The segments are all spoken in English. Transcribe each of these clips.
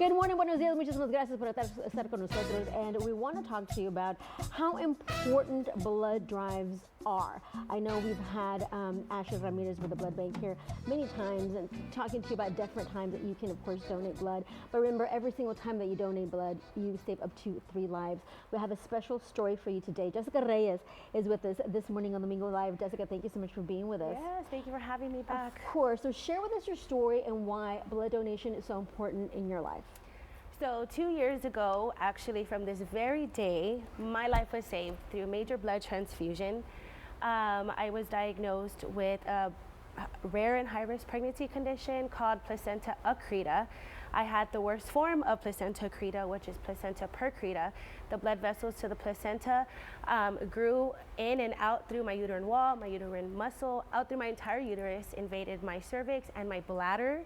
Good morning, buenos días, muchísimas gracias por estar con nosotros. And we want to talk to you about how important blood drives are. I know we've had Ashley Ramirez with the blood bank here many times and talking to you about different times that you can, of course, donate blood. But remember, every single time that you donate blood, you save up to 3 lives. We have a special story for you today. Jessica Reyes is with us this morning on Domingo Live. Jessica, thank you so much for being with us. Yes, thank you for having me back. Of course. So share with us your story and why blood donation is so important in your life. So 2 years ago, actually from this very day, my life was saved through major blood transfusion. I was diagnosed with a rare and high-risk pregnancy condition called placenta accreta. I had the worst form of placenta accreta, which is placenta percreta. The blood vessels to the placenta grew in and out through my uterine wall, my uterine muscle, out through my entire uterus, invaded my cervix and my bladder.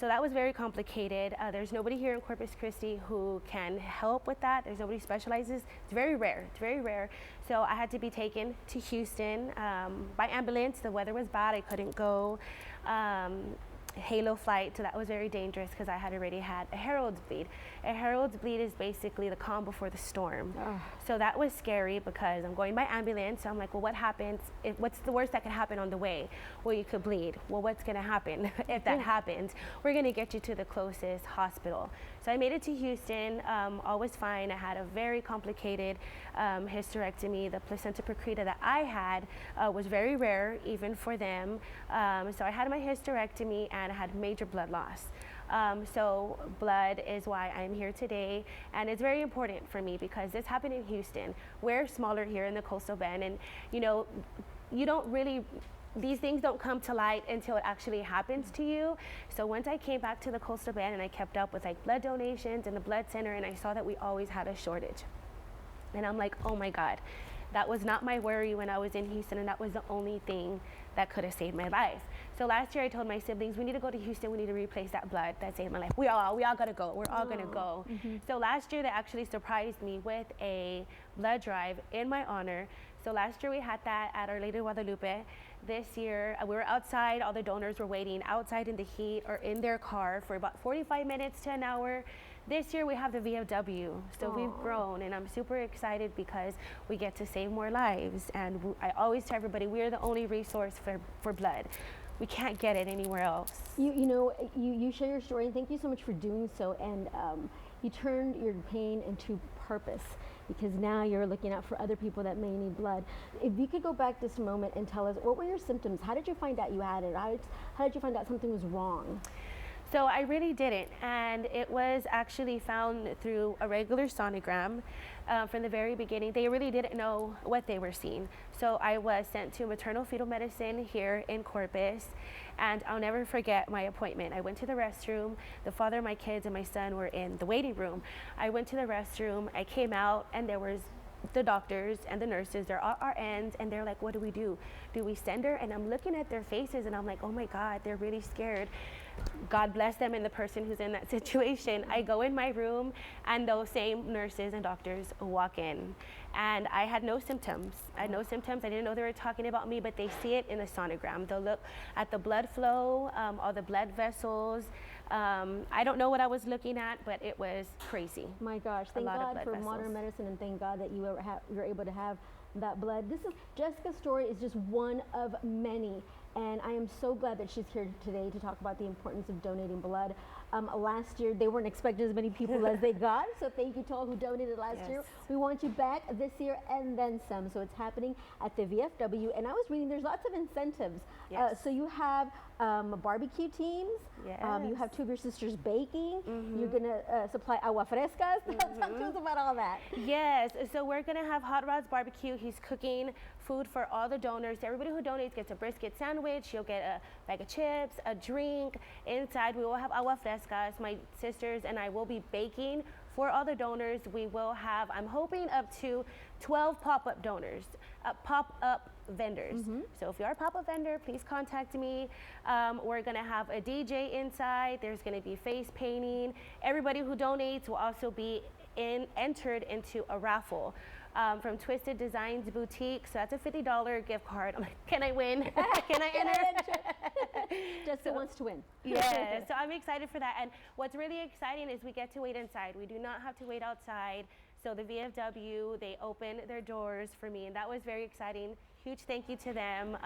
So that was very complicated. There's nobody here in Corpus Christi who can help with that. There's nobody specializes. It's very rare. It's very rare. So I had to be taken to Houston by ambulance. The weather was bad. I couldn't go. Halo flight, so that was very dangerous because I had already had a Herod's bleed. A Herod's bleed is basically the calm before the storm. So that was scary because I'm going by ambulance. So I'm like, well, what happens? What's the worst that could happen on the way? Well, you could bleed. Well, what's going to happen if that happens? We're going to get you to the closest hospital. So I made it to Houston. All was fine. I had a very complicated hysterectomy. The placenta percreta that I had was very rare, even for them. So I had my hysterectomy and I had major blood loss. So blood is why I'm here today, and it's very important for me because this happened in Houston. We're smaller here in the coastal bend, and you know, you don't really, these things don't come to light until it actually happens to you. So once I came back to the coastal bend and I kept up with like blood donations and the blood center, and I saw that we always had a shortage, and I'm like, oh my God, that was not my worry when I was in Houston, and that was the only thing that could have saved my life. So last year I told my siblings, we need to go to Houston, we need to replace that blood that saved my life. We all gotta go, we're all gonna go. So last year they actually surprised me with a blood drive in my honor. So last year we had that at Our Lady of Guadalupe. This year we were outside, all the donors were waiting outside in the heat or in their car for about 45 minutes to an hour. This year we have the VFW, so we've grown, and I'm super excited because we get to save more lives. And I always tell everybody, we are the only resource for blood. We can't get it anywhere else. You share your story, and thank you so much for doing so. And you turned your pain into purpose because now you're looking out for other people that may need blood. If you could go back this moment and tell us, what were your symptoms? How did you find out you had it? How did you find out something was wrong? So I really didn't, and it was actually found through a regular sonogram. From the very beginning, they really didn't know what they were seeing. So I was sent to maternal fetal medicine here in Corpus, and I'll never forget my appointment. I went to the restroom. The father of my kids and my son were in the waiting room. I went to the restroom, I came out, and there was the doctors and the nurses, they're all RNs, and they're like, what do we do? Do we send her? And I'm looking at their faces and I'm like, oh my God, they're really scared. God bless them and the person who's in that situation. I go in my room and those same nurses and doctors walk in, and I had no symptoms. I had no symptoms. I didn't know they were talking about me, but they see it in the sonogram. They'll look at the blood flow, all the blood vessels. I don't know what I was looking at, but it was crazy. My gosh, thank God for modern medicine, and thank God that you're able to have that blood. Jessica's story is just one of many, and I am so glad that she's here today to talk about the importance of donating blood. Last year, they weren't expecting as many people as they got, so thank you to all who donated last year. We want you back this year and then some. So it's happening at the VFW, and I was reading there's lots of incentives. So you have barbecue teams. You have 2 of your sisters baking. You're gonna supply agua frescas. Talk to us about all that. Yes, so we're gonna have Hot Rod's barbecue. He's cooking food for all the donors. Everybody who donates gets a brisket sandwich. You'll get a bag of chips, a drink. Inside we will have agua frescas. My sisters and I will be baking for all the donors. We will have, I'm hoping, up to 12 pop-up donors, pop-up vendors. So if you're a pop-up vendor, please contact me. We're gonna have a DJ inside. There's gonna be face painting. Everybody who donates will also be entered into a raffle. from Twisted Designs Boutique. So that's a $50 gift card. I'm like, can I win? Can I enter? Jessica wants to win. Yeah, so I'm excited for that. And what's really exciting is we get to wait inside. We do not have to wait outside. So the VFW, they opened their doors for me, and that was very exciting. Huge thank you to them.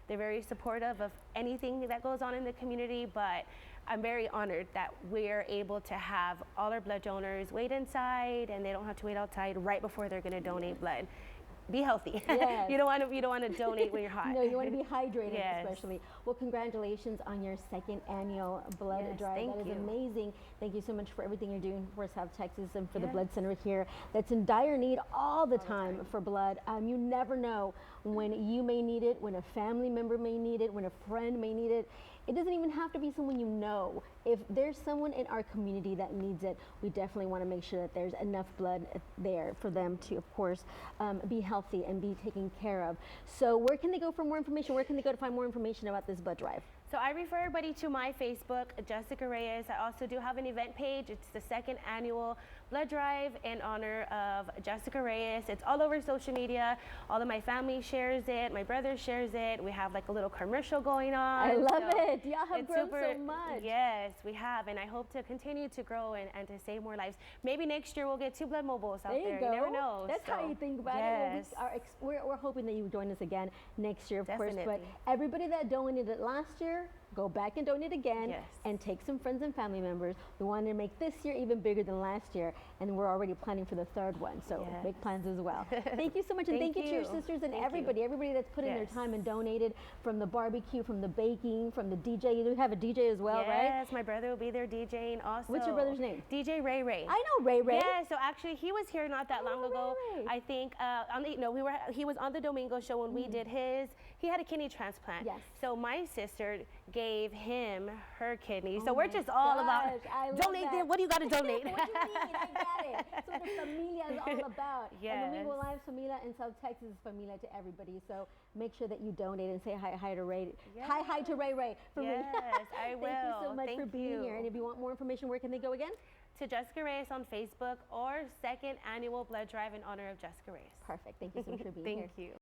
They're very supportive of anything that goes on in the community, but I'm very honored that we're able to have all our blood donors wait inside, and they don't have to wait outside right before they're going to donate blood. Be healthy. Yes. You don't want to donate when you're hot. No, you want to be hydrated, Yes. especially. Well, congratulations on your second annual blood Yes, drive. thank That is you. amazing. Thank you so much for everything you're doing for South Texas and for the Yes. Blood Center here that's in dire need all the time for blood. You never know when you may need it, when a family member may need it, when a friend may need it. It doesn't even have to be someone you know. If there's someone in our community that needs it, we definitely want to make sure that there's enough blood there for them to, of course, be healthy and be taken care of. So where can they go for more information? Where can they go to find more information about this blood drive? So I refer everybody to my Facebook, Jessica Reyes. I also do have an event page. It's the second annual blood drive in honor of Jessica Reyes. It's all over social media. All of my family shares it. My brother shares it. We have like a little commercial going on. I love So it. Y'all have it's grown so much. Yes, we have. And I hope to continue to grow and to save more lives. Maybe next year we'll get 2 blood mobiles out There you there. go. You never know. That's So, how you think about yes. it. We're hoping that you join us again next year, of course. But Definitely. everybody that donated last year, go back and donate again, Yes. and take some friends and family members. We want to make this year even bigger than last year, and we're already planning for the third one. So Yes. big plans as well. Thank you so much, and Thank thank you to your you. sisters and Thank you. everybody that's put in their Yes. time and donated, from the barbecue, from the baking, from the DJ. You do have a DJ as well, right? Yes, my brother will be there DJing also. What's your brother's name? DJ Ray Ray. I know Ray Ray. Yeah, so actually he was here not that long Oh, ago. Ray Ray. I think he was on the Domingo show when we did his. He had a kidney transplant. Yes. So my sister gave him her kidney. So Oh we're my just all about gosh, I love donate. that. What do you got to donate? What do you mean? I got it. That's what the familia is all about. And Yes. domingo-live familia in South Texas is familia to everybody. So make sure that you donate and say hi to Ray. Hi to Ray Ray for me. Yes, I will. Thank you so much for Thank being you. here. And if you want more information, where can they go again? To Jessica Reyes on Facebook or second annual blood drive in honor of Jessica Reyes. Perfect. Thank you so much for being here. Thank you.